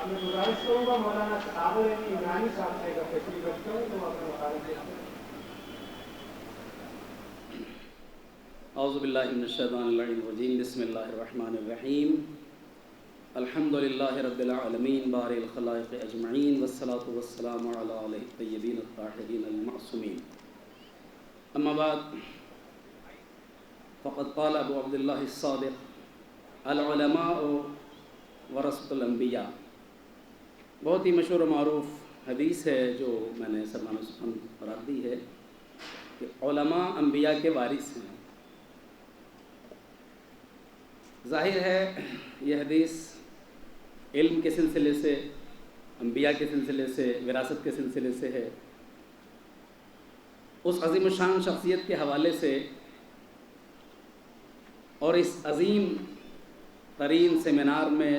میں گزارش کروں گا مولانا عابد عمرانی صاحب سے اگر تشریف رکھتے ہیں تو وہ اپنا مطالعہ دیتے ہیں۔ اعوذ باللہ من الشیطان الرجیم، بسم اللہ الرحمن الرحیم، الحمد للہ رب العالمین بارئ الخلائق اجمعین والصلاة والسلام علی آلہ الطیبین الطاہرین المعصومین، اما بعد فقد قال ابو عبداللہ الصادق العلماء ورثۃ الانبیاء۔ بہت ہی مشہور و معروف حدیث ہے جو میں نے سلمان سخن قرار دی ہے کہ علماء انبیاء کے وارث ہیں۔ ظاہر ہے یہ حدیث علم کے سلسلے سے، انبیاء کے سلسلے سے، وراثت کے سلسلے سے ہے۔ اس عظیم الشان شخصیت کے حوالے سے اور اس عظیم ترین سیمینار میں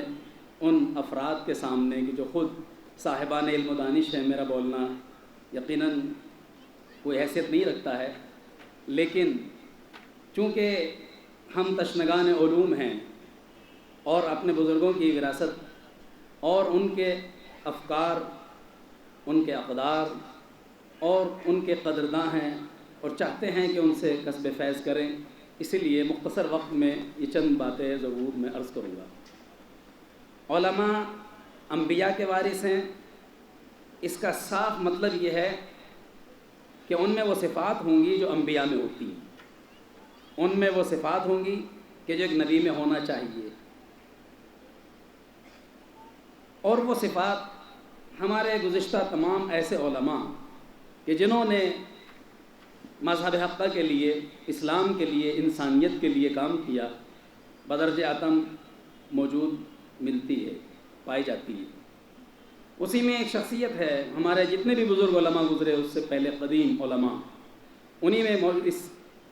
ان افراد کے سامنے کہ جو خود صاحبان علم و دانش ہیں، میرا بولنا یقیناً کوئی حیثیت نہیں رکھتا ہے، لیکن چونکہ ہم تشنگان علوم ہیں اور اپنے بزرگوں کی وراثت اور ان کے افکار، ان کے اقدار اور ان کے قدرداں ہیں اور چاہتے ہیں کہ ان سے کسب فیض کریں، اسی لیے مختصر وقت میں یہ چند باتیں ضرور میں عرض کروں گا۔ علماء انبیاء کے وارث ہیں، اس کا صاف مطلب یہ ہے کہ ان میں وہ صفات ہوں گی جو انبیاء میں ہوتی ہیں، ان میں وہ صفات ہوں گی کہ جو ایک نبی میں ہونا چاہیے، اور وہ صفات ہمارے گزشتہ تمام ایسے علماء کہ جنہوں نے مذہب حقہ کے لیے، اسلام کے لیے، انسانیت کے لیے کام کیا، بدرجہ اتم موجود ملتی ہے، پائی جاتی ہے۔ اسی میں ایک شخصیت ہے، ہمارے جتنے بھی بزرگ علماء گزرے اس سے پہلے قدیم علماء، انہی میں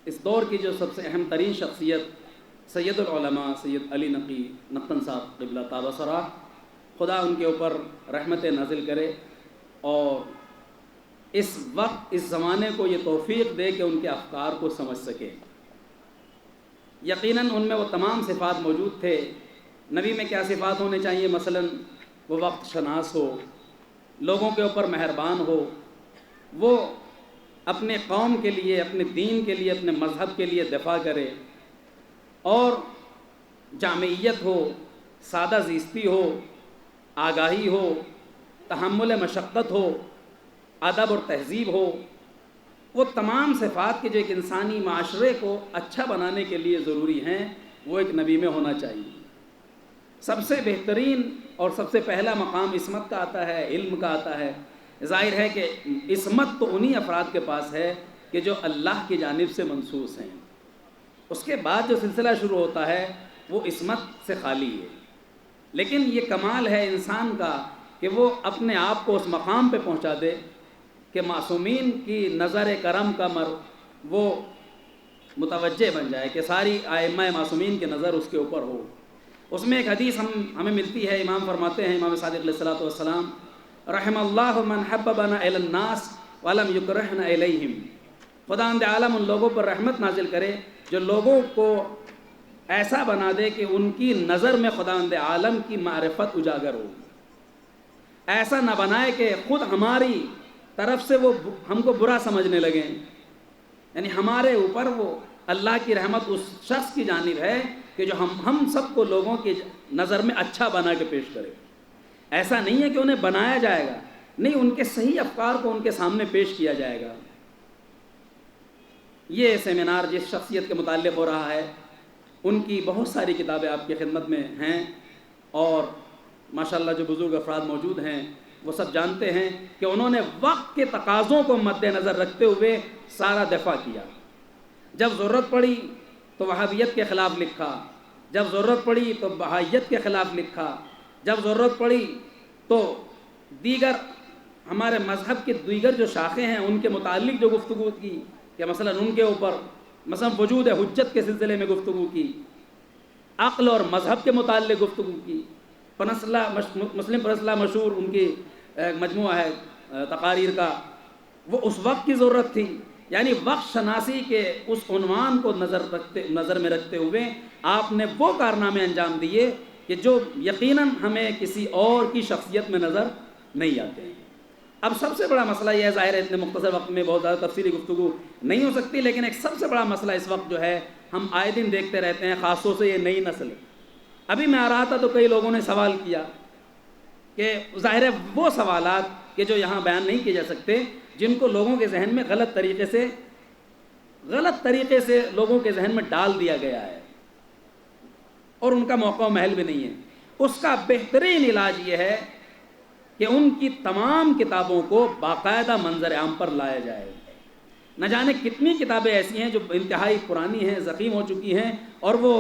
اس دور کی جو سب سے اہم ترین شخصیت سید العلماء سید علی نقی نقطن صاحب قبلہ طاب سراہ، خدا ان کے اوپر رحمت نازل کرے اور اس وقت اس زمانے کو یہ توفیق دے کہ ان کے افکار کو سمجھ سکے۔ یقیناً ان میں وہ تمام صفات موجود تھے۔ نبی میں کیا صفات ہونے چاہیے؟ مثلاً وہ وقت شناس ہو، لوگوں کے اوپر مہربان ہو، وہ اپنے قوم کے لیے، اپنے دین کے لیے، اپنے مذہب کے لیے دفاع کرے، اور جامعیت ہو، سادہ زیستی ہو، آگاہی ہو، تحمل مشقت ہو، ادب اور تہذیب ہو، وہ تمام صفات کے جو ایک انسانی معاشرے کو اچھا بنانے کے لیے ضروری ہیں، وہ ایک نبی میں ہونا چاہیے۔ سب سے بہترین اور سب سے پہلا مقام عصمت کا آتا ہے، علم کا آتا ہے۔ ظاہر ہے کہ عصمت تو انہی افراد کے پاس ہے کہ جو اللہ کی جانب سے منصوص ہیں، اس کے بعد جو سلسلہ شروع ہوتا ہے وہ عصمت سے خالی ہے۔ لیکن یہ کمال ہے انسان کا کہ وہ اپنے آپ کو اس مقام پہ پہنچا دے کہ معصومین کی نظر کرم کا وہ متوجہ بن جائے، کہ ساری ائمہ معصومین کی نظر اس کے اوپر ہو۔ اس میں ایک حدیث ہمیں ملتی ہے، امام فرماتے ہیں، امام صادق علیہ الصلوۃ والسلام، رحم اللہ من حببنا الی الناس ولم یکرہنا الیہم، خداوند عالم ان لوگوں پر رحمت نازل کرے جو لوگوں کو ایسا بنا دے کہ ان کی نظر میں خداوند عالم کی معرفت اجاگر ہو، ایسا نہ بنائے کہ خود ہماری طرف سے وہ ہم کو برا سمجھنے لگیں، یعنی ہمارے اوپر وہ اللہ کی رحمت اس شخص کی جانب ہے کہ جو ہم سب کو لوگوں کی نظر میں اچھا بنا کے پیش کرے۔ ایسا نہیں ہے کہ انہیں بنایا جائے گا، نہیں، ان کے صحیح افکار کو ان کے سامنے پیش کیا جائے گا۔ یہ سیمینار جس شخصیت کے متعلق ہو رہا ہے، ان کی بہت ساری کتابیں آپ کی خدمت میں ہیں، اور ماشاءاللہ جو بزرگ افراد موجود ہیں وہ سب جانتے ہیں کہ انہوں نے وقت کے تقاضوں کو مد نظر رکھتے ہوئے سارا دفاع کیا۔ جب ضرورت پڑی تو وہابیت کے خلاف لکھا، جب ضرورت پڑی تو بہائیت کے خلاف لکھا، جب ضرورت پڑی تو دیگر ہمارے مذہب کے دیگر جو شاخیں ہیں ان کے متعلق جو گفتگو کی، کہ مثلا ان کے اوپر مثلا وجود حجت کے سلسلے میں گفتگو کی، عقل اور مذہب کے متعلق گفتگو کی۔ مسلم پرسلہ مشہور ان کی مجموعہ ہے تقاریر کا، وہ اس وقت کی ضرورت تھی، یعنی وقت شناسی کے اس عنوان کو نظر میں رکھتے ہوئے آپ نے وہ کارنامے انجام دیے کہ جو یقیناً ہمیں کسی اور کی شخصیت میں نظر نہیں آتے ہیں۔ اب سب سے بڑا مسئلہ یہ ہے، ظاہر ہے اتنے مختصر وقت میں بہت زیادہ تفصیلی گفتگو نہیں ہو سکتی، لیکن ایک سب سے بڑا مسئلہ اس وقت جو ہے ہم آئے دن دیکھتے رہتے ہیں، خاص طور سے یہ نئی نسل۔ ابھی میں آ رہا تھا تو کئی لوگوں نے سوال کیا کہ ظاہر ہے وہ سوالات کہ جو یہاں بیان نہیں کیے جا سکتے، جن کو لوگوں کے ذہن میں غلط طریقے سے لوگوں کے ذہن میں ڈال دیا گیا ہے، اور ان کا موقع و محل بھی نہیں ہے۔ اس کا بہترین علاج یہ ہے کہ ان کی تمام کتابوں کو باقاعدہ منظر عام پر لایا جائے۔ نہ جانے کتنی کتابیں ایسی ہیں جو انتہائی پرانی ہیں، ضخیم ہو چکی ہیں، اور وہ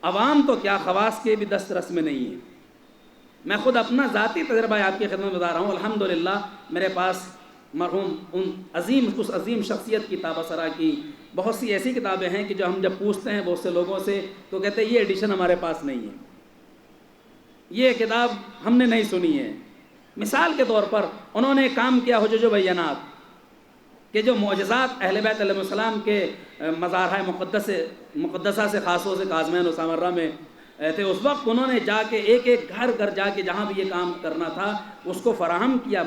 عوام تو کیا خواص کے بھی دسترس میں نہیں ہیں۔ میں خود اپنا ذاتی تجربہ آپ کی خدمت میں بتا رہا ہوں۔ الحمدللہ میرے پاس مرحوم اس عظیم شخصیت کی تابصرہ کی بہت سی ایسی کتابیں ہیں کہ جو ہم جب پوچھتے ہیں بہت سے لوگوں سے تو کہتے ہیں یہ ایڈیشن ہمارے پاس نہیں ہے، یہ کتاب ہم نے نہیں سنی ہے۔ مثال کے طور پر انہوں نے کام کیا حجج و بیانات کہ جو معجزات اہل بیت علیہ السلام کے مزارہ مقدسہ سے خاص طور سے کاظمین و سامرہ میں تھے، اس وقت انہوں نے جا کے ایک گھر گھر جا کے جہاں بھی یہ کام کرنا تھا اس کو فراہم کیا،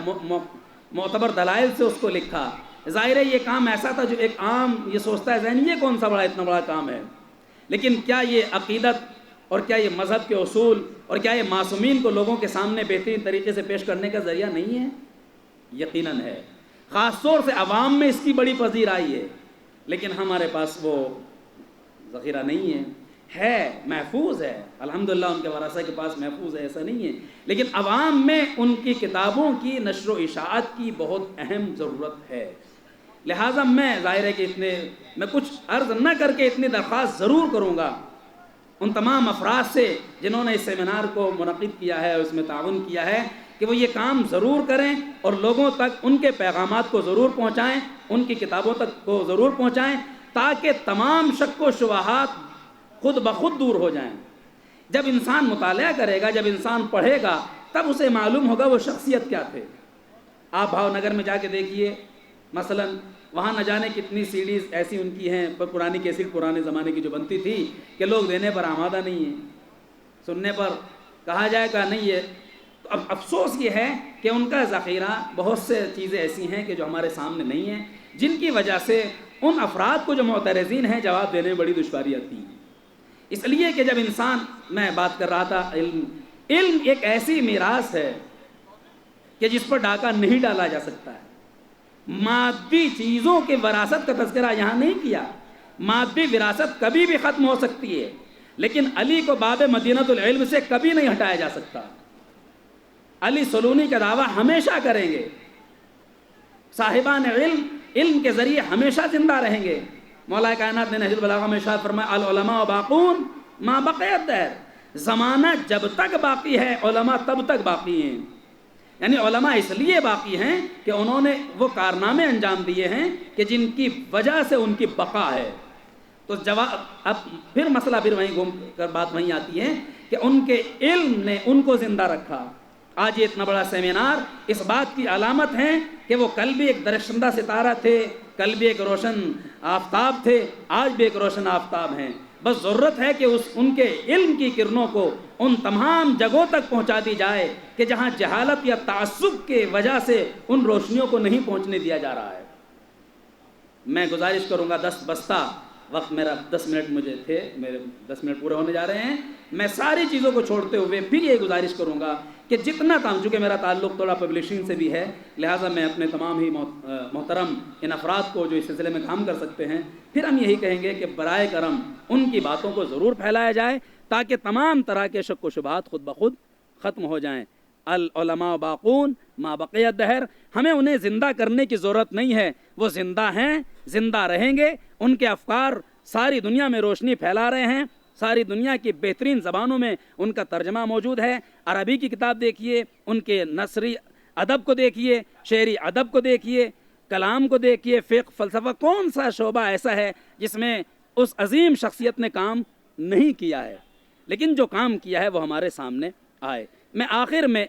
معتبر دلائل سے اس کو لکھا۔ ظاہر ہے یہ کام ایسا تھا جو ایک عام یہ سوچتا ہے ذہن یہ کون سا اتنا بڑا کام ہے، لیکن کیا یہ عقیدت اور کیا یہ مذہب کے اصول اور کیا یہ معصومین کو لوگوں کے سامنے بہترین طریقے سے پیش کرنے کا ذریعہ نہیں ہے؟ یقیناً ہے، خاص طور سے عوام میں اس کی بڑی پذیرائی ہے، لیکن ہمارے پاس وہ ذخیرہ نہیں ہے محفوظ ہے، الحمدللہ ان کے ورثہ کے پاس محفوظ ہے، ایسا نہیں ہے، لیکن عوام میں ان کی کتابوں کی نشر و اشاعت کی بہت اہم ضرورت ہے۔ لہٰذا میں ظاہر ہے کہ میں کچھ عرض نہ کر کے اتنی درخواست ضرور کروں گا ان تمام افراد سے جنہوں نے اس سیمینار کو منعقد کیا ہے اور اس میں تعاون کیا ہے کہ وہ یہ کام ضرور کریں اور لوگوں تک ان کے پیغامات کو ضرور پہنچائیں، ان کی کتابوں تک کو ضرور پہنچائیں، تاکہ تمام شک و شبہات خود بخود دور ہو جائیں۔ جب انسان مطالعہ کرے گا، جب انسان پڑھے گا، تب اسے معلوم ہوگا وہ شخصیت کیا تھے۔ آپ بھاؤ نگر میں جا کے دیکھیے، مثلا وہاں نہ جانے کتنی سیڈیز ایسی ان کی ہیں، پرانی کیسٹ پرانے زمانے کی جو بنتی تھی کہ لوگ دینے پر آمادہ نہیں ہیں، سننے پر کہا جائے گا نہیں ہے۔ تو اب افسوس یہ ہے کہ ان کا ذخیرہ بہت سے چیزیں ایسی ہیں کہ جو ہمارے سامنے نہیں ہیں، جن کی وجہ سے ان افراد کو جو معترضین ہیں جواب دینے میں بڑی دشواری آتی ہے۔ اس لیے کہ جب انسان، میں بات کر رہا تھا علم ایک ایسی میراث ہے کہ جس پر ڈاکہ نہیں ڈالا جا سکتا ہے۔ مادی چیزوں کے وراثت کا تذکرہ یہاں نہیں کیا، مادی وراثت کبھی بھی ختم ہو سکتی ہے، لیکن علی کو باب مدینۃ العلم سے کبھی نہیں ہٹایا جا سکتا۔ علی سلونی کا دعویٰ ہمیشہ کریں گے، صاحبان علم کے ذریعے ہمیشہ زندہ رہیں گے۔ مولا کائنات نے نہج البلاغہ میں ارشاد فرمایا العلماء باقون ما بقی الدہر، زمانہ جب تک باقی ہے علماء تب تک باقی ہیں، یعنی علماء اس لیے باقی ہیں کہ انہوں نے وہ کارنامے انجام دیے ہیں کہ جن کی وجہ سے ان کی بقا ہے۔ تو جواب اب پھر مسئلہ پھر وہیں گھوم کر بات وہیں آتی ہے کہ ان کے علم نے ان کو زندہ رکھا۔ آج یہ اتنا بڑا سیمینار اس بات کی علامت ہے کہ وہ کل بھی ایک درخشندہ ستارہ تھے، کل بھی ایک روشن آفتاب تھے، آج بھی ایک روشن آفتاب ہیں۔ بس ضرورت ہے کہ ان کے علم کی کرنوں کو ان تمام جگہوں تک پہنچا دی جائے کہ جہاں جہالت یا تعصب کے وجہ سے ان روشنیوں کو نہیں پہنچنے دیا جا رہا ہے۔ میں گزارش کروں گا، 10 بستہ وقت میرا 10 منٹ مجھے تھے، میرے 10 منٹ پورے ہونے جا رہے ہیں، میں ساری چیزوں کو چھوڑتے ہوئے پھر یہ گزارش کروں گا کہ جتنا کام، چونکہ میرا تعلق تھوڑا پبلشنگ سے بھی ہے، لہٰذا میں اپنے تمام ہی محترم ان افراد کو جو اس سلسلے میں کام کر سکتے ہیں، پھر ہم یہی کہیں گے کہ برائے کرم ان کی باتوں کو ضرور پھیلایا جائے تاکہ تمام طرح کے شک و شبہات خود بخود ختم ہو جائیں۔ العلماء باقون ما بقی الدہر، ہمیں انہیں زندہ کرنے کی ضرورت نہیں ہے، وہ زندہ ہیں، زندہ رہیں گے، ان کے افکار ساری دنیا میں روشنی پھیلا رہے ہیں، ساری دنیا کی بہترین زبانوں میں ان کا ترجمہ موجود ہے۔ عربی کی کتاب دیکھیے، ان کے نثری ادب کو دیکھیے، شعری ادب کو دیکھیے، کلام کو دیکھیے، فقہ، فلسفہ، کون سا شعبہ ایسا ہے جس میں اس عظیم شخصیت نے کام نہیں کیا ہے، لیکن جو کام کیا ہے وہ ہمارے سامنے آئے۔ میں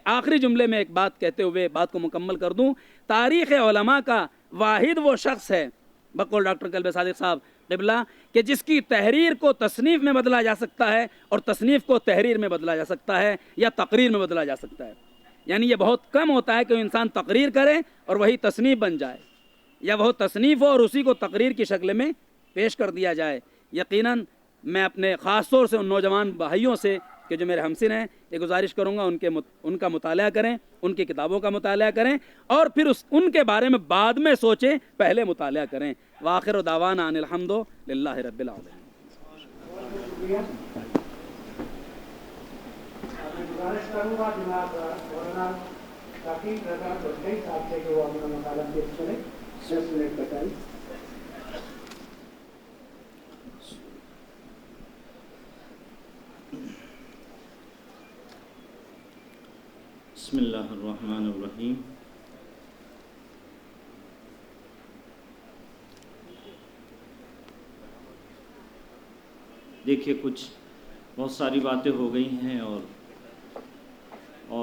آخری جملے میں ایک بات کہتے ہوئے بات کو مکمل کر دوں، تاریخ علماء کا واحد وہ شخص ہے، بقول ڈاکٹر قلب صادق صاحب قبلہ کہ جس کی تحریر کو تصنیف میں بدلا جا سکتا ہے اور تصنیف کو تحریر میں بدلا جا سکتا ہے یا تقریر میں بدلا جا سکتا ہے. یعنی یہ بہت کم ہوتا ہے کہ انسان تقریر کرے اور وہی تصنیف بن جائے، یا وہ تصنیف ہو اور اسی کو تقریر کی شکل میں پیش کر دیا جائے. یقیناً میں اپنے خاص طور سے ان نوجوان بھائیوں سے کہ جو میرے ہمسن ہیں، یہ گزارش کروں گا ان کا مطالعہ کریں، ان کی کتابوں کا مطالعہ کریں اور پھر ان کے بارے میں بعد میں سوچیں، پہلے مطالعہ کریں. وآخر دعوانا ان الحمد للہ رب العالمین. شکریہ. میں گزارش کروں گا جناب مولانا تقی رضا گڈئی صاحب سے کہ وہ اپنا مطالعہ پیش کریں. 10 منٹ بتائیں. بسم اللہ الرحمن الرحیم. دیکھیے بہت ساری باتیں ہو گئی ہیں اور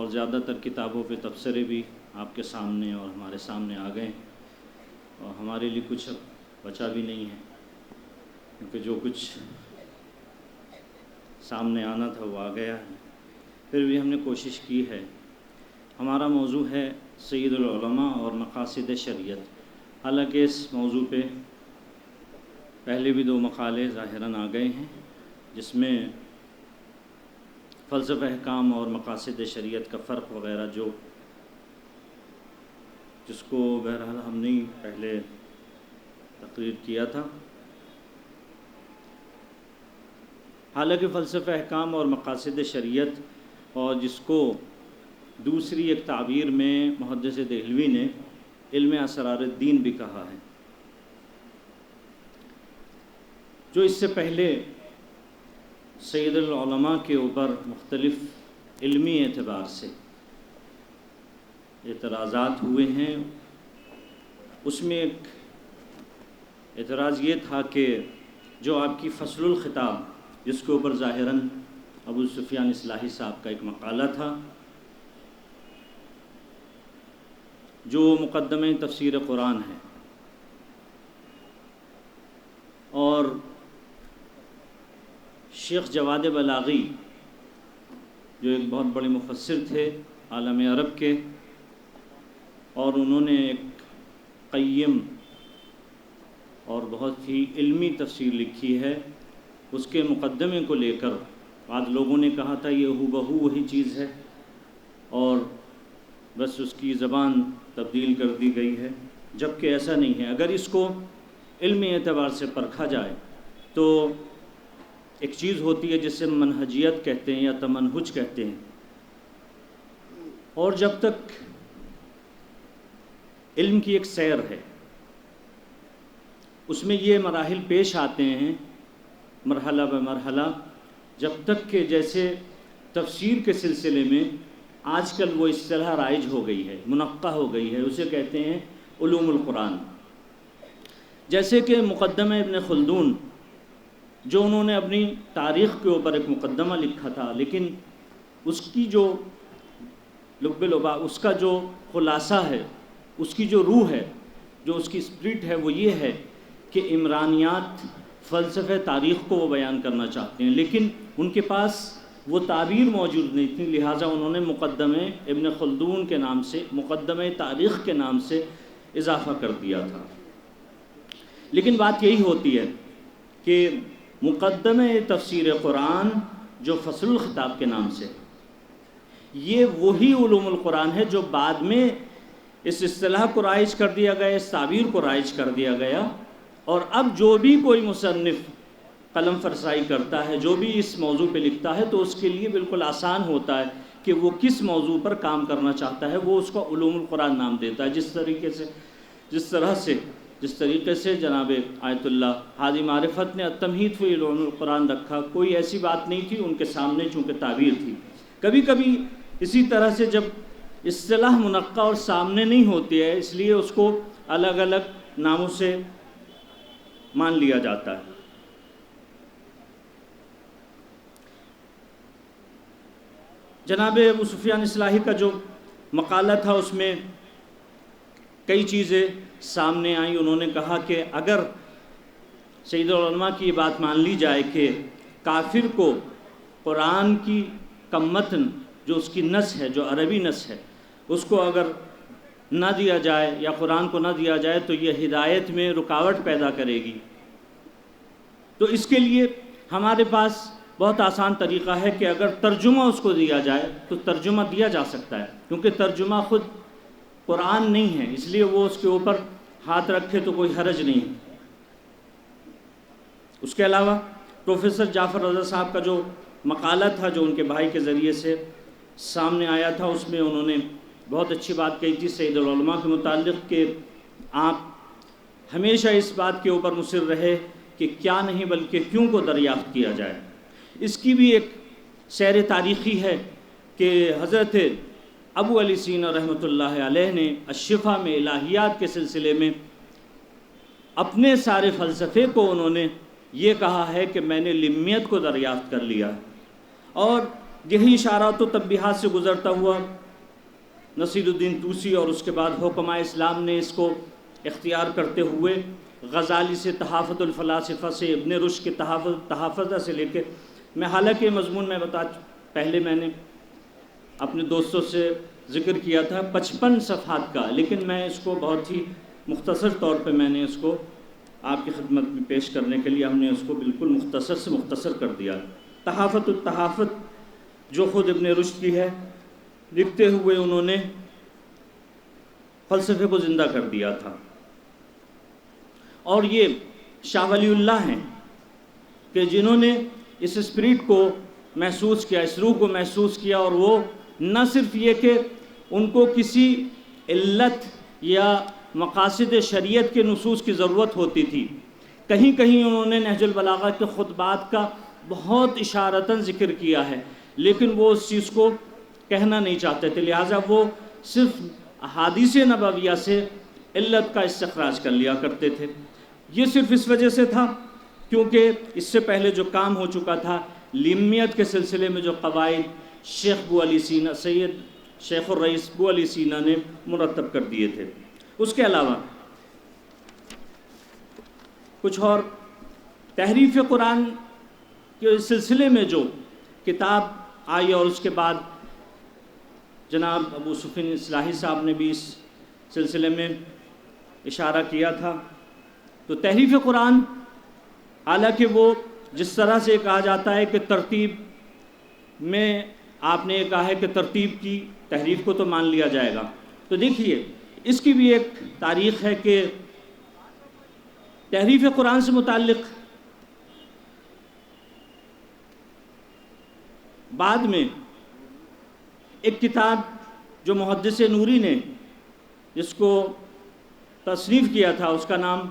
زیادہ تر کتابوں پہ تبصرے بھی آپ کے سامنے اور ہمارے سامنے آ گئے اور ہمارے لیے کچھ بچا بھی نہیں ہے، کیونکہ جو کچھ سامنے آنا تھا وہ آ گیا ہے. پھر بھی ہم نے کوشش کی ہے. ہمارا موضوع ہے سید العلماء اور مقاصد شریعت. حالانکہ اس موضوع پہ پہلے بھی 2 مقالے ظاہراً آ گئے ہیں جس میں فلسفہ احکام اور مقاصد شریعت کا فرق وغیرہ جس کو بہرحال ہم نے پہلے تقریر کیا تھا. حالانکہ فلسفہ احکام اور مقاصد شریعت، اور جس کو دوسری ایک تعبیر میں محدث دہلوی نے علم اسرار الدین بھی کہا ہے، جو اس سے پہلے سید العلماء کے اوپر مختلف علمی اعتبار سے اعتراضات ہوئے ہیں. اس میں ایک اعتراض یہ تھا کہ جو آپ کی فصل الخطاب، جس کے اوپر ظاہراً ابو سفیان اصلاحی صاحب کا ایک مقالہ تھا، جو مقدمہ تفسیر قرآن ہے، اور شیخ جواد بلاغی جو ایک بہت بڑے مفسر تھے عالم عرب کے، اور انہوں نے ایک قیم اور بہت ہی علمی تفسیر لکھی ہے. اس کے مقدمے کو لے کر بعض لوگوں نے کہا تھا یہ ہو بہو وہی چیز ہے اور بس اس کی زبان تبدیل کر دی گئی ہے، جبکہ ایسا نہیں ہے. اگر اس کو علمی اعتبار سے پرکھا جائے تو ایک چیز ہوتی ہے جسے منہجیت کہتے ہیں یا تمنہج کہتے ہیں، اور جب تک علم کی ایک سیر ہے اس میں یہ مراحل پیش آتے ہیں مرحلہ بمرحلہ، جب تک کہ جیسے تفسیر کے سلسلے میں آج کل وہ اصطلاح رائج ہو گئی ہے، منقع ہو گئی ہے، اسے کہتے ہیں علوم القرآن. جیسے کہ مقدمہ ابن خلدون، جو انہوں نے اپنی تاریخ کے اوپر ایک مقدمہ لکھا تھا، لیکن اس کی جو لب لبا، اس کا جو خلاصہ ہے، اس کی جو روح ہے، جو اس کی اسپرٹ ہے، وہ یہ ہے کہ عمرانیات فلسفہ تاریخ کو وہ بیان کرنا چاہتے ہیں، لیکن ان کے پاس وہ تعبیر موجود نہیں تھی، لہٰذا انہوں نے مقدمہ ابن خلدون کے نام سے، مقدمہ تاریخ کے نام سے اضافہ کر دیا تھا. لیکن بات یہی ہوتی ہے کہ مقدمہ تفسیر قرآن جو فصل الخطاب کے نام سے، یہ وہی علوم القرآن ہے جو بعد میں اس اصطلاح کو رائج کر دیا گیا، اس تعبیر کو رائج کر دیا گیا. اور اب جو بھی کوئی مصنف قلم فرسائی کرتا ہے، جو بھی اس موضوع پہ لکھتا ہے، تو اس کے لیے بالکل آسان ہوتا ہے کہ وہ کس موضوع پر کام کرنا چاہتا ہے، وہ اس کو علوم القرآن نام دیتا ہے. جس طریقے سے جناب آیت اللہ حاجی معرفت نے التمہید فی علوم القرآن رکھا، کوئی ایسی بات نہیں تھی، ان کے سامنے چونکہ تعبیر تھی. کبھی کبھی اسی طرح سے جب اصطلاح منقع اور سامنے نہیں ہوتی ہے، اس لیے اس کو الگ الگ ناموں سے مان لیا جاتا ہے. جناب ابو سفیان اصلاحی کا جو مقالہ تھا اس میں کئی چیزیں سامنے آئیں. انہوں نے کہا کہ اگر سید العلماء کی یہ بات مان لی جائے کہ کافر کو قرآن کی متن جو اس کی نص ہے، جو عربی نص ہے، اس کو اگر نہ دیا جائے یا قرآن کو نہ دیا جائے تو یہ ہدایت میں رکاوٹ پیدا کرے گی۔ تو اس کے لیے ہمارے پاس بہت آسان طریقہ ہے کہ اگر ترجمہ اس کو دیا جائے تو ترجمہ دیا جا سکتا ہے، کیونکہ ترجمہ خود قرآن نہیں ہے، اس لیے وہ اس کے اوپر ہاتھ رکھے تو کوئی حرج نہیں ہے۔ اس کے علاوہ پروفیسر جعفر رضا صاحب کا جو مقالہ تھا جو ان کے بھائی کے ذریعے سے سامنے آیا تھا، اس میں انہوں نے بہت اچھی بات کہی تھی سید العلماء کے متعلق کہ آپ ہمیشہ اس بات کے اوپر مصر رہے کہ کیا نہیں بلکہ کیوں کو دریافت کیا جائے۔ اس کی بھی ایک سیر تاریخی ہے کہ حضرت ابو علی سینا رحمۃ اللہ علیہ نے الشفا میں الہیات کے سلسلے میں اپنے سارے فلسفے کو انہوں نے یہ کہا ہے کہ میں نے لمیت کو دریافت کر لیا، اور یہی اشارات و تنبیہات سے گزرتا ہوا نصیر الدین طوسی اور اس کے بعد حکماء اسلام نے اس کو اختیار کرتے ہوئے غزالی سے تحافظ الفلاسفہ سے ابن رشد کے تحافظہ سے لے کے میں حالانکہ مضمون میں پہلے میں نے اپنے دوستوں سے ذکر کیا تھا 55 صفحات کا، لیکن میں اس کو بہت ہی مختصر طور پہ میں نے اس کو آپ کی خدمت میں پیش کرنے کے لیے ہم نے اس کو بالکل مختصر سے مختصر کر دیا۔ تحافظ التحافظ جو خود ابن رشد کی ہے، لکھتے ہوئے انہوں نے فلسفے کو زندہ کر دیا تھا، اور یہ شاہ ولی اللہ ہیں کہ جنہوں نے اس اسپرٹ کو محسوس کیا، اس روح کو محسوس کیا، اور وہ نہ صرف یہ کہ ان کو کسی علت یا مقاصد شریعت کے نصوص کی ضرورت ہوتی تھی، کہیں کہیں انہوں نے نہج البلاغہ کے خطبات کا بہت اشارتاً ذکر کیا ہے، لیکن وہ اس چیز کو کہنا نہیں چاہتے تھے، لہٰذا وہ صرف احادیث نبویہ سے علت کا استخراج کر لیا کرتے تھے۔ یہ صرف اس وجہ سے تھا کیونکہ اس سے پہلے جو کام ہو چکا تھا لمیت کے سلسلے میں جو قواعد شیخ بو علی سینا، سید شیخ الرئیس بو علی سینا نے مرتب کر دیے تھے۔ اس کے علاوہ کچھ اور تحریف قرآن کے سلسلے میں جو کتاب آئی، اور اس کے بعد جناب ابو سفین اصلاحی صاحب نے بھی اس سلسلے میں اشارہ کیا تھا۔ تو تحریف قرآن، حالانکہ وہ جس طرح سے کہا جاتا ہے کہ ترتیب میں آپ نے یہ کہا ہے کہ ترتیب کی تحریف کو تو مان لیا جائے گا، تو دیکھیے اس کی بھی ایک تاریخ ہے کہ تحریف قرآن سے متعلق بعد میں ایک کتاب جو محدث نوری نے جس کو تصنیف کیا تھا، اس کا نام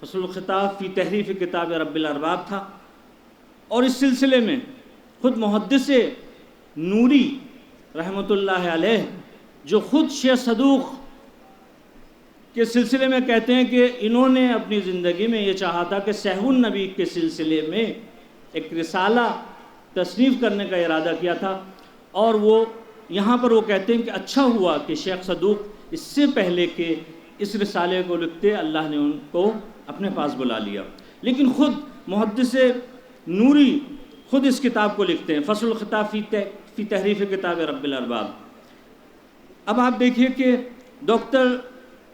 فصل الخطاب فی تحریف کتاب رب الارباب تھا، اور اس سلسلے میں خود محدث نوری رحمۃ اللہ علیہ جو خود شیخ صدوق کے سلسلے میں کہتے ہیں کہ انہوں نے اپنی زندگی میں یہ چاہا تھا کہ سہو النبی کے سلسلے میں ایک رسالہ تصنیف کرنے کا ارادہ کیا تھا، اور وہ یہاں پر وہ کہتے ہیں کہ اچھا ہوا کہ شیخ صدوق اس سے پہلے کہ اس رسالے کو لکھتے اللہ نے ان کو اپنے پاس بلا لیا۔ لیکن خود محدث نوری خود اس کتاب کو لکھتے ہیں، فصل الخطاب فی تحریف کتاب رب الارباب۔ اب آپ دیکھیے کہ ڈاکٹر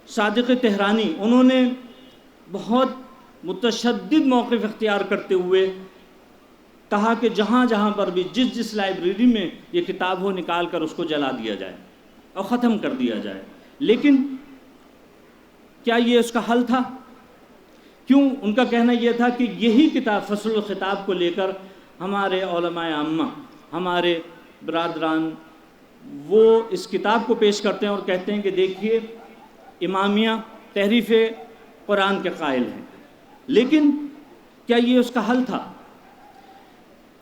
صادق تہرانی انہوں نے بہت متشدد موقف اختیار کرتے ہوئے کہا کہ جہاں جہاں پر بھی جس لائبریری میں یہ کتاب ہو نکال کر اس کو جلا دیا جائے اور ختم کر دیا جائے۔ لیکن کیا یہ اس کا حل تھا؟ کیوں؟ ان کا کہنا یہ تھا کہ یہی کتاب فصل الخطاب کو لے کر ہمارے علماء عامہ، ہمارے برادران، وہ اس کتاب کو پیش کرتے ہیں اور کہتے ہیں کہ دیکھیے امامیہ تحریف قرآن کے قائل ہیں، لیکن کیا یہ اس کا حل تھا؟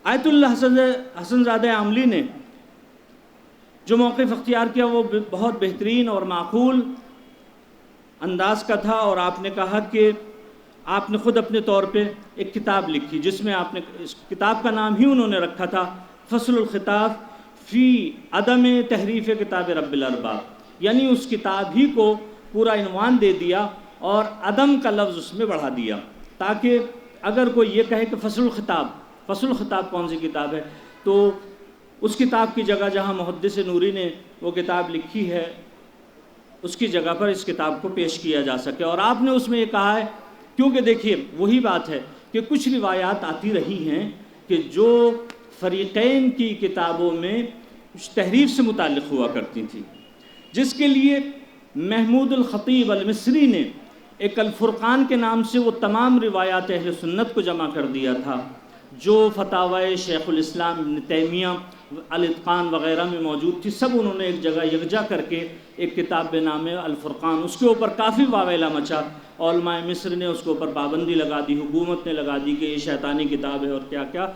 آیت اللہ حسن زادہ عاملی نے جو موقف اختیار کیا وہ بہت بہترین اور معقول انداز کا تھا، اور آپ نے کہا کہ آپ نے خود اپنے طور پہ ایک کتاب لکھی جس میں آپ نے اس کتاب کا نام ہی انہوں نے رکھا تھا فصل الخطاب فی عدم تحریف کتاب رب الارباب، یعنی اس کتاب ہی کو پورا عنوان دے دیا اور عدم کا لفظ اس میں بڑھا دیا تاکہ اگر کوئی یہ کہے کہ فصل الخطاب کون سی کتاب ہے، تو اس کتاب کی جگہ جہاں محدث نوری نے وہ کتاب لکھی ہے اس کی جگہ پر اس کتاب کو پیش کیا جا سکے۔ اور آپ نے اس میں یہ کہا ہے، کیونکہ دیکھیے وہی بات ہے کہ کچھ روایات آتی رہی ہیں کہ جو فریقین کی کتابوں میں کچھ تحریف سے متعلق ہوا کرتی تھی، جس کے لیے محمود الخطیب المصری نے ایک الفرقان کے نام سے وہ تمام روایات اہل سنت کو جمع کر دیا تھا جو فتاوی شیخ الاسلام ابن تیمیہ الاتقان وغیرہ میں موجود تھی، سب انہوں نے ایک جگہ یکجا کر کے ایک کتاب بے نام الفرقان، اس کے اوپر کافی واویلا مچا، علماء مصر نے اس کے اوپر پابندی لگا دی، حکومت نے لگا دی کہ یہ شیطانی کتاب ہے اور کیا کیا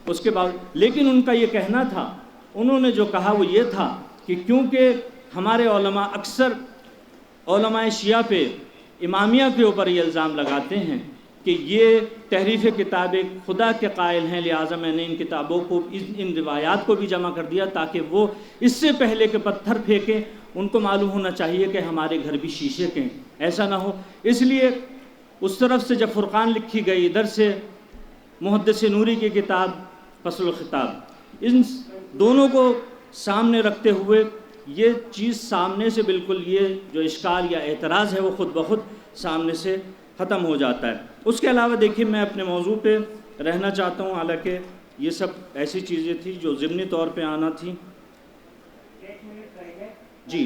اس کے بعد، لیکن ان کا یہ کہنا تھا، انہوں نے جو کہا وہ یہ تھا کہ کیونکہ ہمارے علماء اکثر علماء شیعہ پہ امامیہ کے اوپر یہ الزام لگاتے ہیں کہ یہ تحریف کتابیں خدا کے قائل ہیں، لہٰذا میں نے ان کتابوں کو ان روایات کو بھی جمع کر دیا تاکہ وہ اس سے پہلے کہ پتھر پھینکیں ان کو معلوم ہونا چاہیے کہ ہمارے گھر بھی شیشے کے ہیں، ایسا نہ ہو۔ اس لیے اس طرف سے جب فرقان لکھی گئی، ادھر سے محدث نوری کی کتاب فصل الخطاب، ان دونوں کو سامنے رکھتے ہوئے یہ چیز سامنے سے بالکل یہ جو اشکال یا اعتراض ہے وہ خود بخود سامنے سے ختم ہو جاتا ہے۔ اس کے علاوہ دیکھیے میں اپنے موضوع پہ رہنا چاہتا ہوں، حالانکہ یہ سب ایسی چیزیں تھیں جو ضمنی طور پہ آنا تھیں جی۔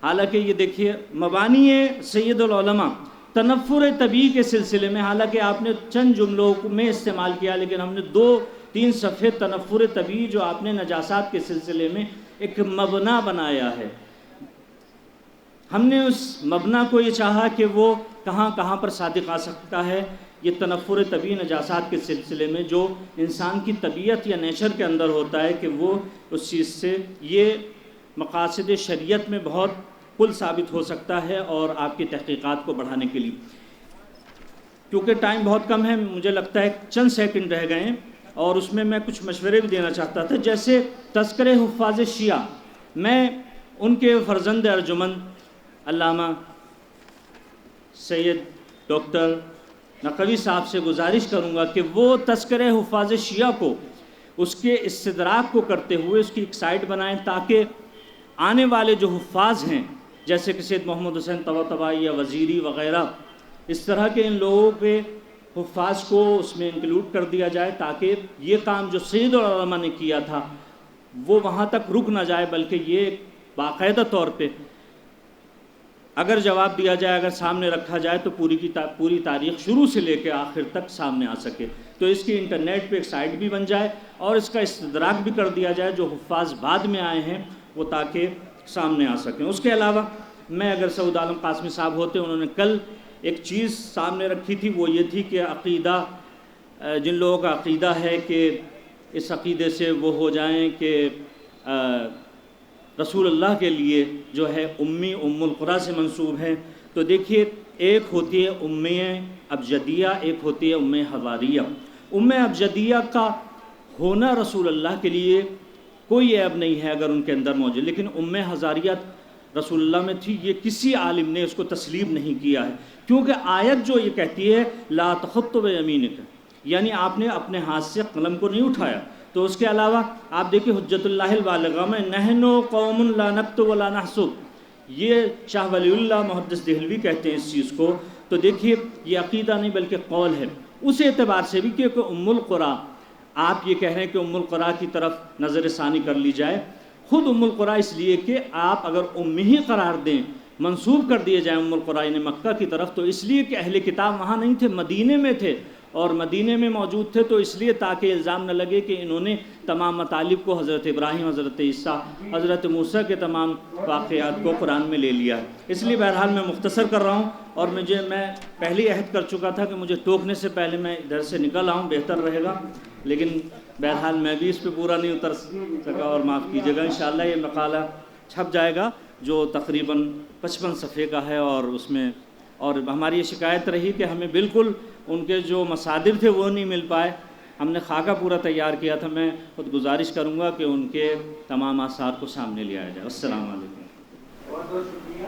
حالانکہ یہ دیکھیے مبانی سید العلماء تنفر طبیعی کے سلسلے میں، حالانکہ آپ نے چند جملوں میں استعمال کیا لیکن ہم نے 2-3 صفحے تنفر طبیعی جو آپ نے نجاسات کے سلسلے میں ایک مبنا بنایا ہے، ہم نے اس مبنا کو یہ چاہا کہ وہ کہاں کہاں پر صادق آ سکتا ہے۔ یہ تنفر طبیعی نجاسات کے سلسلے میں جو انسان کی طبیعت یا نیچر کے اندر ہوتا ہے کہ وہ اس چیز سے یہ مقاصد شریعت میں بہت پل ثابت ہو سکتا ہے اور آپ کی تحقیقات کو بڑھانے کے لیے۔ کیونکہ ٹائم بہت کم ہے، مجھے لگتا ہے چند سیکنڈ رہ گئے ہیں اور اس میں کچھ مشورے بھی دینا چاہتا تھا۔ جیسے تذکرہ حفاظ شیعہ، میں ان کے فرزند ارجمند علامہ سید ڈاکٹر نقوی صاحب سے گزارش کروں گا کہ وہ تذکرہ حفاظ شیعہ کو اس کے استدراک کو کرتے ہوئے اس کی ایک سائٹ بنائیں تاکہ آنے والے جو حفاظ ہیں جیسے کہ سید محمد حسین طباطبائی یا وزیری وغیرہ، اس طرح کے ان لوگوں پہ حفاظ کو اس میں انکلوڈ کر دیا جائے تاکہ یہ کام جو سید العلماء نے کیا تھا وہ وہاں تک رک نہ جائے، بلکہ یہ باقاعدہ طور پہ اگر جواب دیا جائے، اگر سامنے رکھا جائے تو پوری تاریخ شروع سے لے کے آخر تک سامنے آ سکے۔ تو اس کی انٹرنیٹ پہ ایک سائٹ بھی بن جائے اور اس کا استدراک بھی کر دیا جائے جو حفاظ بعد میں آئے ہیں وہ تاکہ سامنے آ سکیں۔ اس کے علاوہ میں اگر سعود عالم قاسمی صاحب ہوتے، انہوں نے کل ایک چیز سامنے رکھی تھی، وہ یہ تھی کہ عقیدہ، جن لوگوں کا عقیدہ ہے کہ اس عقیدے سے وہ ہو جائیں کہ رسول اللہ کے لیے جو ہے امی ام القریٰ سے منسوب ہے، تو دیکھیے ایک ہوتی ہے ام ابجدیہ، ایک ہوتی ہے ام حضاریہ۔ ام ابجدیہ کا ہونا رسول اللہ کے لیے کوئی عیب نہیں ہے اگر ان کے اندر موجود، لیکن ام حضاریہ رسول اللہ میں تھی، یہ کسی عالم نے اس کو تسلیم نہیں کیا ہے، کیونکہ آیت جو یہ کہتی ہے لا تخط بیمینک، یعنی آپ نے اپنے ہاتھ سے قلم کو نہیں اٹھایا۔ تو اس کے علاوہ آپ دیکھیں حجت اللہ البالغہ میں نحن قوم لا نکتب ولا نحسب، یہ شاہ ولی اللہ محدث دہلوی کہتے ہیں اس چیز کو۔ تو دیکھیے یہ عقیدہ نہیں بلکہ قول ہے، اس اعتبار سے بھی کہ ام القریٰ، آپ یہ کہہ رہے ہیں کہ ام القریٰ کی طرف نظر ثانی کر لی جائے، خود ام القریٰ اس لیے کہ آپ اگر ام ہی قرار دیں، منسوب کر دیے جائیں ام القریٰ نے مکہ کی طرف، تو اس لیے کہ اہل کتاب وہاں نہیں تھے، مدینے میں تھے، اور مدینے میں موجود تھے، تو اس لیے تاکہ الزام نہ لگے کہ انہوں نے تمام مطالب کو حضرت ابراہیم، حضرت عیسیٰ، حضرت موسیٰ کے تمام واقعات کو قرآن میں لے لیا ہے۔ اس لیے بہرحال میں مختصر کر رہا ہوں، اور میں پہلے عہد کر چکا تھا کہ مجھے ٹوکنے سے پہلے میں ادھر سے نکل آؤں بہتر رہے گا، لیکن بہرحال میں بھی اس پہ پورا نہیں اتر سکا اور معاف کیجیے گا۔ انشاءاللہ یہ مقالہ چھپ جائے گا جو تقریباً 55 صفحے کا ہے، اور اس میں اور ہماری یہ شکایت رہی کہ ہمیں بالکل ان کے جو مصادر تھے وہ نہیں مل پائے، ہم نے خاکہ پورا تیار کیا تھا۔ میں خود گزارش کروں گا کہ ان کے تمام آثار کو سامنے لے آیا جائے۔ السلام علیکم۔ بہت بہت شکریہ۔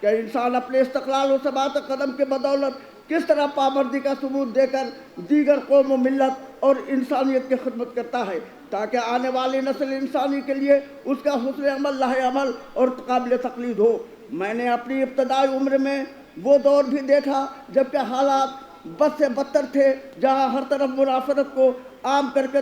کہ انسان اپنے استقلال و ثبات قدم کے بدولت کس طرح پابندی کا ثبوت دے کر دیگر قوم و ملت اور انسانیت کی خدمت کرتا ہے، تاکہ آنے والی نسل انسانی کے لیے اس کا حسن عمل لاہ عمل اور قابل تقلید ہو۔ میں نے اپنی ابتدائی عمر میں وہ دور بھی دیکھا جبکہ حالات بد سے بدتر تھے، جہاں ہر طرف منافرت کو عام کر کے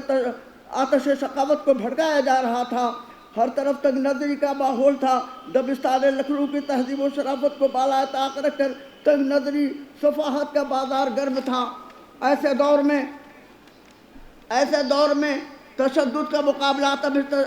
آتش ثقافت کو بھڑکایا جا رہا تھا، ہر طرف تنگ نظری کا ماحول تھا۔ دبستان لکھنؤ کی تہذیب و شرافت کو بالائے طاق رکھ کر تنگ نظری صفاحت کا بازار گرم تھا۔ ایسے دور میں تشدد کا مقابلہ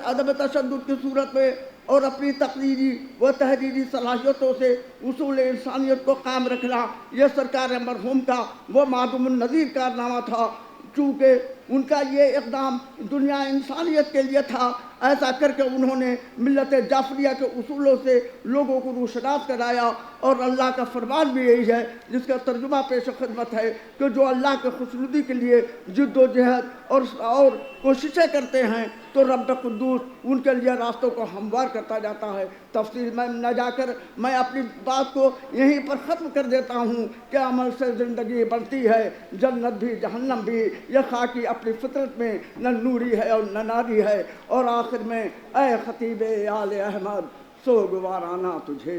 عدم تشدد کی صورت میں اور اپنی تقریری و تحریری صلاحیتوں سے اصول انسانیت کو قائم رکھنا، یہ سرکار مرحوم کا وہ معدوم النظیر کارنامہ تھا۔ چونکہ ان کا یہ اقدام دنیا انسانیت کے لیے تھا، ایسا کر کے انہوں نے ملت جعفریہ کے اصولوں سے لوگوں کو روشناس کرایا، اور اللہ کا فرمان بھی یہی ہے جس کا ترجمہ پیش خدمت ہے کہ جو اللہ کے خوشنودی کے لیے جد و جہد اور کوششیں کرتے ہیں تو رب قدوس ان کے لیے راستوں کو ہموار کرتا جاتا ہے۔ تفصیل میں نہ جا کر میں اپنی بات کو یہیں پر ختم کر دیتا ہوں کہ عمل سے زندگی بنتی ہے، جنت بھی جہنم بھی، یہ خاکی اپنی فطرت میں نہ نوری ہے اور نہ ناری ہے۔ اور آخر میں اے خطیب آل احمد سوگوارانہ تجھے،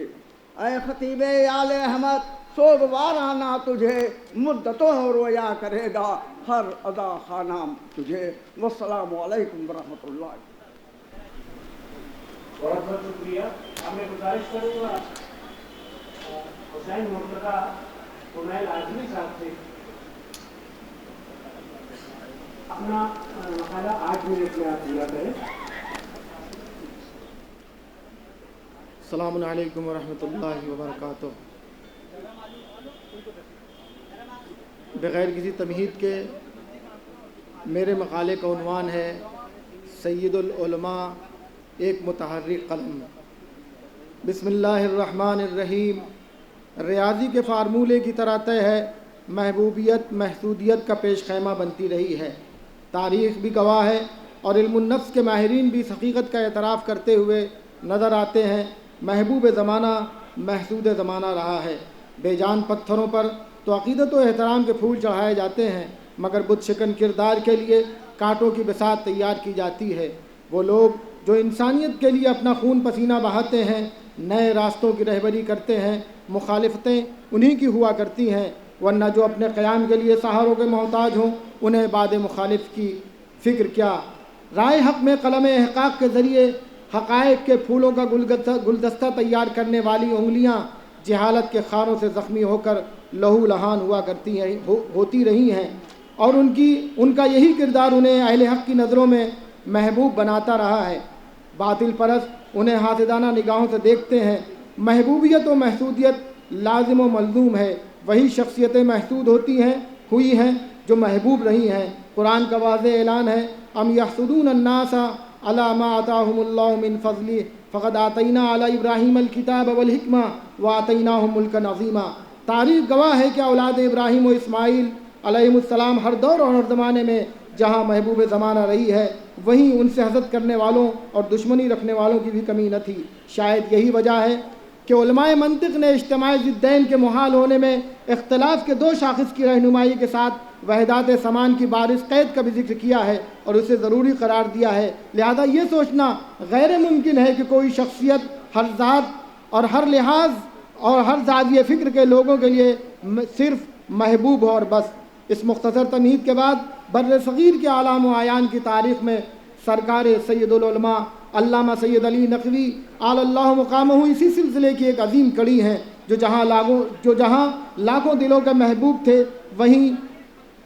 اے خطیب آل احمد سوگوارانہ تجھے، مدتوں رویا کرے گا ہر ادا خانہ تجھے۔ والسلام علیکم ورحمۃ اللہ۔ بہت بہت شکریہ۔ اب میں گزارش کروں گا حسین مرتضیٰ کمیل اعظمی صاحب سے اپنا مقالہ 8 منٹ میں آپ پورا کریں۔ السلام علیکم ورحمۃ اللہ وبرکاتہ۔ بغیر کسی تمہید کے میرے مقالے کا عنوان ہے سید العلماء ایک متحرک قلم۔ بسم اللہ الرحمن الرحیم۔ ریاضی کے فارمولے کی طرح طے ہے، محبوبیت محسودیت کا پیش خیمہ بنتی رہی ہے۔ تاریخ بھی گواہ ہے اور علم النفس کے ماہرین بھی اس حقیقت کا اعتراف کرتے ہوئے نظر آتے ہیں، محبوب زمانہ محسود زمانہ رہا ہے۔ بے جان پتھروں پر تو عقیدت و احترام کے پھول چڑھائے جاتے ہیں، مگر بت شکن کردار کے لیے کانٹوں کی بساط تیار کی جاتی ہے۔ وہ لوگ جو انسانیت کے لیے اپنا خون پسینہ بہاتے ہیں، نئے راستوں کی رہبری کرتے ہیں، مخالفتیں انہی کی ہوا کرتی ہیں، ورنہ جو اپنے قیام کے لیے سہاروں کے محتاج ہوں انہیں بعد مخالف کی فکر کیا۔ رائے حق میں قلم احقاق کے ذریعے حقائق کے پھولوں کا گلدستہ تیار کرنے والی انگلیاں جہالت کے خاروں سے زخمی ہو کر لہو لہان ہوا کرتی ہیں ہوتی رہی ہیں، اور ان کا یہی کردار انہیں اہل حق کی نظروں میں محبوب بناتا رہا ہے۔ باطل پرست انہیں حاسدانہ نگاہوں سے دیکھتے ہیں۔ محبوبیت و محسودیت لازم و ملزوم ہے، وہی شخصیتیں محسود ہوئی ہیں جو محبوب رہی ہیں۔ قرآن کا واضح اعلان ہے، ام یحسدون الناس علی ما آتاہم اللہ من فضلہ فقد آتینا علی ابراہیم الکتاب والحکمہ وآتیناہم ملکا عظیما۔ تاریخ گواہ ہے کہ اولاد ابراہیم و اسماعیل علیہ السلام ہر دور اور ہر زمانے میں جہاں محبوب زمانہ رہی ہے، وہیں ان سے حسد کرنے والوں اور دشمنی رکھنے والوں کی بھی کمی نہ تھی۔ شاید یہی وجہ ہے کہ علماء منطق نے اجتماع ضدین کے محال ہونے میں اختلاف کے دو شاخص کی رہنمائی کے ساتھ وحدات سمان کی بارش قید کا بھی ذکر کیا ہے اور اسے ضروری قرار دیا ہے۔ لہذا یہ سوچنا غیر ممکن ہے کہ کوئی شخصیت ہر ذات اور ہر لحاظ اور ہر زاویہ فکر کے لوگوں کے لیے صرف محبوب ہو اور بس۔ اس مختصر تمہید کے بعد بر صغیر کے اعلام و اعیان کی تاریخ میں سرکار سید العلماء علامہ سید علی نقوی اعلی اللہ مقامہ اسی سلسلے کی ایک عظیم کڑی ہیں، جو جہاں لاکھوں دلوں کے محبوب تھے وہیں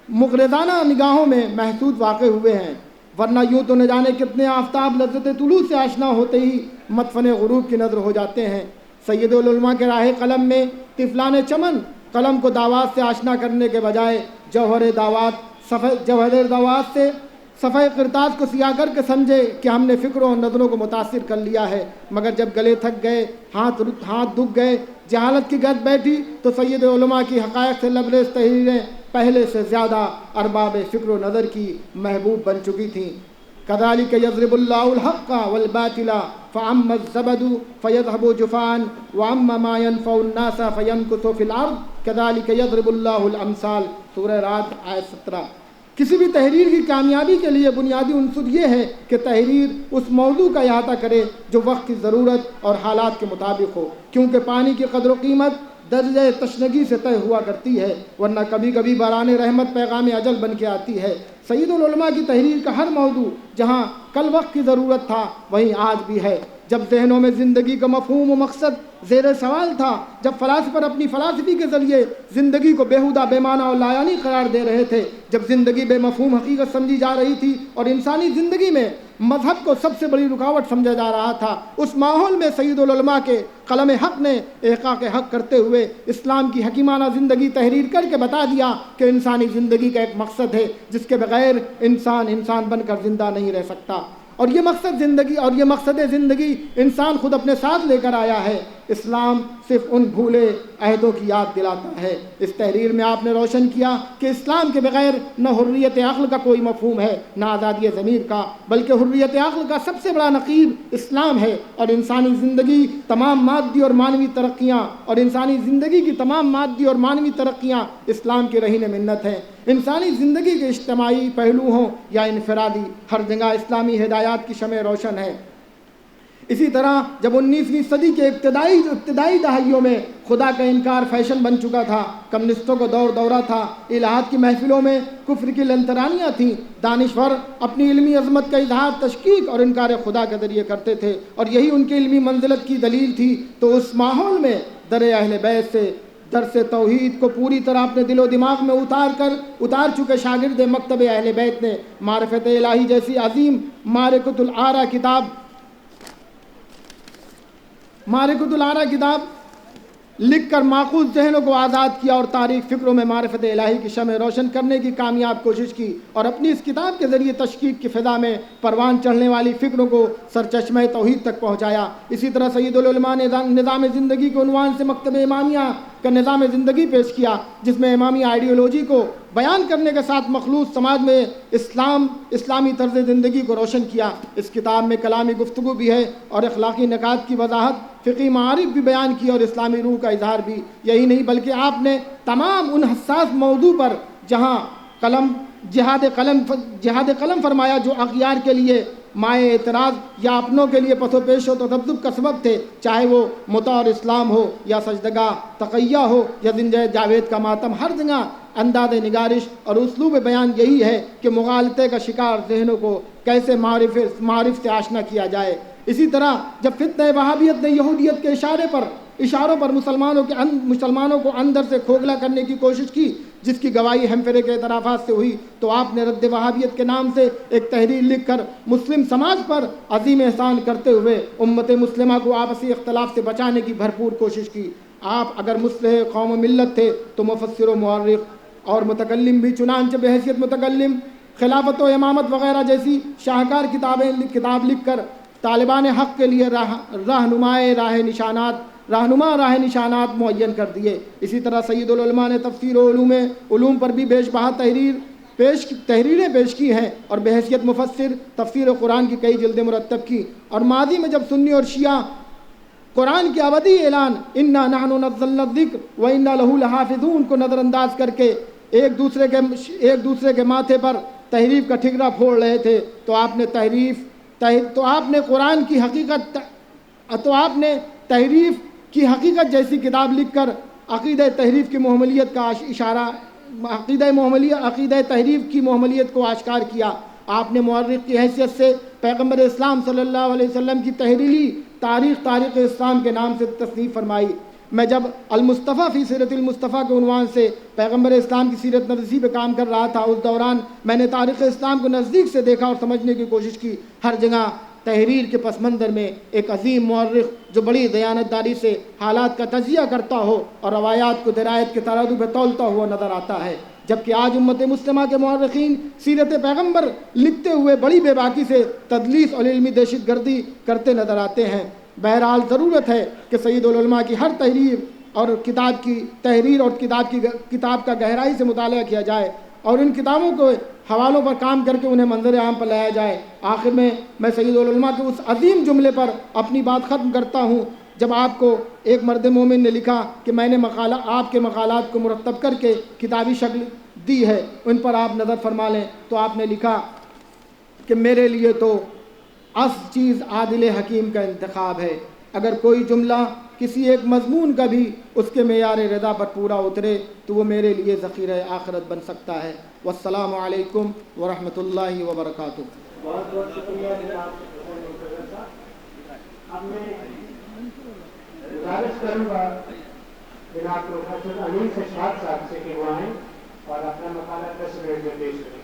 مغرضانہ نگاہوں میں محسود واقع ہوئے ہیں، ورنہ یوں تو نہ جانے کتنے آفتاب لذت طلوع سے آشنا ہوتے ہی مدفن غروب کی نظر ہو جاتے ہیں۔ سید العلماء کے راہ قلم میں طفلان چمن قلم کو دعوات سے آشنا کرنے کے بجائے جوہر دعوات سے صفحہ قرطاس کو سیاہ کر کے سمجھے کہ ہم نے فکروں اور نظروں کو متاثر کر لیا ہے، مگر جب گلے تھک گئے، ہاتھ دکھ گئے، جہالت کی گرد بیٹھی تو سید علماء کی حقائق سے لبریز تحریریں پہلے سے زیادہ ارباب فکر و نظر کی محبوب بن چکی تھیں۔ کذالک یضرب اللہ الحق والباطل فأما الزبد فيذهب جفاء وأما ما ينفع الناس فيمكث في الأرض كذلك يضرب الله الأمثال۔ سورہ رعد آیت 17۔ کسی بھی تحریر کی کامیابی کے لیے بنیادی عنصر یہ ہے کہ تحریر اس موضوع کا احاطہ کرے جو وقت کی ضرورت اور حالات کے مطابق ہو، کیونکہ پانی کی قدر و قیمت درجہ تشنگی سے طے ہوا کرتی ہے، ورنہ کبھی کبھی باران رحمت پیغام اجل بن کے آتی ہے۔ سید العلماء کی تحریر کا ہر موضوع جہاں کل وقت کی ضرورت تھا وہیں آج بھی ہے۔ جب ذہنوں میں زندگی کا مفہوم و مقصد زیر سوال تھا، جب فلاسفہ اپنی فلسفی کے ذریعے زندگی کو بیہودہ، بے معنی اور لایعنی قرار دے رہے تھے، جب زندگی بے مفہوم حقیقت سمجھی جا رہی تھی اور انسانی زندگی میں مذہب کو سب سے بڑی رکاوٹ سمجھا جا رہا تھا، اس ماحول میں سید العلماء کے قلم حق نے احقاق حق کرتے ہوئے اسلام کی حکیمانہ زندگی تحریر کر کے بتا دیا کہ انسانی زندگی کا ایک مقصد ہے جس کے بغیر انسان بن کر زندہ نہیں رہ سکتا، اور یہ مقصد زندگی انسان خود اپنے ساتھ لے کر آیا ہے۔ اسلام صرف ان بھولے عہدوں کی یاد دلاتا ہے۔ اس تحریر میں آپ نے روشن کیا کہ اسلام کے بغیر نہ حریت عقل کا کوئی مفہوم ہے، نہ آزادی ضمیر کا، بلکہ حریت عقل کا سب سے بڑا نقیب اسلام ہے، اور انسانی زندگی کی تمام مادی اور معنوی ترقیاں اسلام کی رہین منت ہیں۔ انسانی زندگی کے اجتماعی پہلو ہوں یا انفرادی، ہر جگہ اسلامی ہدایات کی شمع روشن ہے۔ اسی طرح جب 19ویں صدی کے ابتدائی دہائیوں میں خدا کا انکار فیشن بن چکا تھا، کمیونسٹوں کو دور دورہ تھا، الہات کی محفلوں میں کفر کی لنترانیاں تھیں، دانشور اپنی علمی عظمت کا اظہار تشکیک اور انکار خدا کے ذریعے کرتے تھے، اور یہی ان کی علمی منزلت کی دلیل تھی، تو اس ماحول میں در اہل بیت سے درس توحید کو پوری طرح اپنے دل و دماغ میں اتار چکے شاگرد مکتب اہل بیت نے معرفت الہی جیسی عظیم معرکۃ الآرا کتاب لکھ کر معقول ذہنوں کو آزاد کیا، اور تاریخ فکروں میں معرفت الہی کی شمع روشن کرنے کی کامیاب کوشش کی، اور اپنی اس کتاب کے ذریعے تشکیک کی فضا میں پروان چڑھنے والی فکروں کو سرچشمہ توحید تک پہنچایا۔ اسی طرح سید العلماء نے نظام زندگی کے عنوان سے مکتب امامیہ کا نظام زندگی پیش کیا، جس میں امامی آئیڈیالوجی کو بیان کرنے کے ساتھ مخلوط سماج میں اسلامی طرز زندگی کو روشن کیا۔ اس کتاب میں کلامی گفتگو بھی ہے اور اخلاقی نکات کی وضاحت، فقہی معارف بھی بیان کی اور اسلامی روح کا اظہار بھی۔ یہی نہیں بلکہ آپ نے تمام ان حساس موضوع پر جہاں جہاد قلم فرمایا جو اغیار کے لیے مائع اعتراض یا اپنوں کے لیے پس و پیش و تذبذب کا سبب تھے، چاہے وہ مطاع اسلام ہو یا سجدگاہ تقیہ ہو یا زنجہ جاوید کا ماتم، ہر جگہ انداز نگارش اور اسلوب بیان یہی ہے کہ مغالطے کا شکار ذہنوں کو کیسے معرف سے آشنا کیا جائے۔ اسی طرح جب فتنہ وہابیت نے یہودیت کے اشاروں پر مسلمانوں کو اندر سے کھوکھلا کرنے کی کوشش کی، جس کی گواہی ہمفرے کے اعترافات سے ہوئی، تو آپ نے رد وہابیت کے نام سے ایک تحریر لکھ کر مسلم سماج پر عظیم احسان کرتے ہوئے امت مسلمہ کو آپسی اختلاف سے بچانے کی بھرپور کوشش کی۔ آپ اگر مصلح قوم و ملت تھے تو مفسر و مورخ اور متکلم بھی، چنانچہ بحیثیت متکلم خلافت و امامت وغیرہ جیسی شاہکار کتاب لکھ کر طالبان حق کے لیے رہنما راہ نشانات معین کر دیے۔ اسی طرح سید العلماء نے تفسیر و علوم پر بھی بیش بہا تحریریں پیش کی ہیں، اور بحیثیت مفسر تفسیر و قرآن کی کئی جلدیں مرتب کی، اور ماضی میں جب سنی اور شیعہ قرآن کے ابدی اعلان انا نحن نزلنا الذکر وانا لہ لحافظون کو نظر انداز کر کے ایک دوسرے کے ماتھے پر تحریف کا ٹھکرا پھوڑ رہے تھے، تو آپ نے تحریف کی حقیقت جیسی کتاب لکھ کر عقیدہ تحریف کی محملیت کا عقیدہ تحریف کی محملیت کو آشکار کیا۔ آپ نے مورخ کی حیثیت سے پیغمبر اسلام صلی اللہ علیہ وسلم کی تحریری تاریخ اسلام کے نام سے تصنیف فرمائی۔ میں جب المصطفیٰ فی سیرت المصطفیٰ کے عنوان سے پیغمبر اسلام کی سیرت نویسی پہ کام کر رہا تھا، اس دوران میں نے تاریخ اسلام کو نزدیک سے دیکھا اور سمجھنے کی کوشش کی۔ ہر جگہ تحریر کے پس منظر میں ایک عظیم مورخ جو بڑی دیانتداری سے حالات کا تجزیہ کرتا ہو اور روایات کو درایت کے ترازو پہ تولتا ہوا نظر آتا ہے، جبکہ آج امت مسلمہ کے مورخین سیرت پیغمبر لکھتے ہوئے بڑی بے باکی سے تدلیس اور علمی دہشت گردی کرتے نظر آتے ہیں۔ بہرحال ضرورت ہے کہ سید العلماء کی ہر تحریر اور کتاب کا گہرائی سے مطالعہ کیا جائے، اور ان کتابوں کو حوالوں پر کام کر کے انہیں منظر عام پر لایا جائے۔ آخر میں سید العلماء کے اس عظیم جملے پر اپنی بات ختم کرتا ہوں، جب آپ کو ایک مرد مومن نے لکھا کہ میں نے آپ کے مقالات کو مرتب کر کے کتابی شکل دی ہے، ان پر آپ نظر فرما لیں، تو آپ نے لکھا کہ میرے لیے تو اصل چیز عادل حکیم کا انتخاب ہے۔ اگر کوئی جملہ کسی ایک مضمون کا بھی اس کے معیار رضا پر پورا اترے تو وہ میرے لیے ذخیرہ آخرت بن سکتا ہے۔ والسلام علیکم ورحمۃ اللہ وبرکاتہ۔ بہت بہت شکریہ جناب۔ اب میں گزارش کروں گا جناب پروفیسر انیل سشاد صاحب سے کہ وہ آئیں اور اپنا مقالہ 10 منٹ میں پیش کریں۔